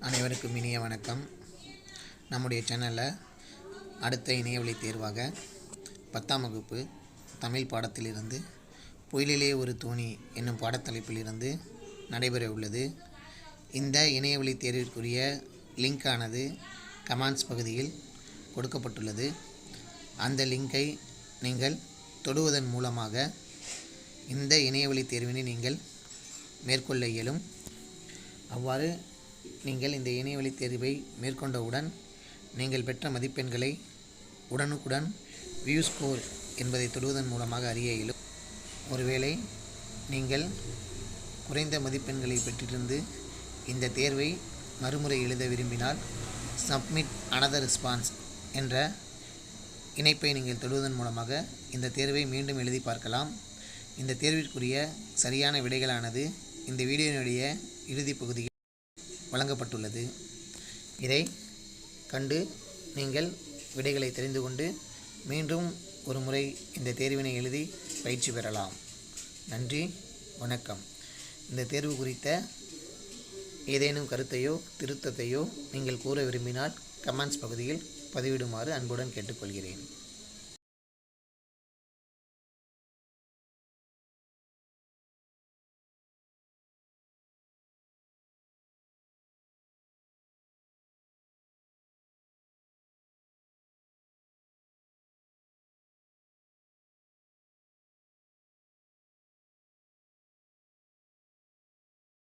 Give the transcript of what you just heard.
அனைவருக்கும் இனிய வணக்கம். நம்முடைய சேனலில் அடுத்த இணையவழி தேர்வாக 10ஆம் வகுப்பு தமிழ் பாடத்திலிருந்து புயலிலே ஒரு தோணி என்னும் பாடத்தலைப்பிலிருந்து நடைபெற உள்ளது. இந்த இணையவழி தேர்விற்குரிய லிங்கானது கமெண்ட்ஸ் பகுதியில் கொடுக்கப்பட்டுள்ளது. அந்த லிங்கை நீங்கள் தொடுவதன் மூலமாக இந்த இணையவழி தேர்வினை நீங்கள் மேற்கொள்ள இயலும். அவ்வாறு நீங்கள் இந்த இணையவழி தேர்வை மேற்கொண்டவுடன் நீங்கள் பெற்ற மதிப்பெண்களை உடனுக்குடன் வியூ ஸ்கோர் என்பதை தொடுவதன் மூலமாக அறிய இயலும். ஒருவேளை நீங்கள் குறைந்த மதிப்பெண்களை பெற்றிருந்து இந்த தேர்வை மறுமுறை எழுத விரும்பினால் சப்மிட் அனதர் ரெஸ்பான்ஸ் என்ற இணைப்பை நீங்கள் தொடுவதன் மூலமாக இந்த தேர்வை மீண்டும் எழுதி பார்க்கலாம். இந்த தேர்விற்குரிய சரியான விடைகளானது இந்த வீடியோனுடைய இறுதி பகுதியில் வழங்கப்பட்டுள்ளது. இதை கண்டு நீங்கள் விடைகளை தெரிந்து கொண்டு மீண்டும் ஒரு முறை இந்த தேர்வினை எழுதி பயிற்சி பெறலாம். நன்றி, வணக்கம். இந்த தேர்வு குறித்த ஏதேனும் கருத்தையோ திருத்தத்தையோ நீங்கள் கூற விரும்பினால் கமெண்ட்ஸ் பகுதியில் பதிவிடுமாறு அன்புடன் கேட்டுக்கொள்கிறேன்.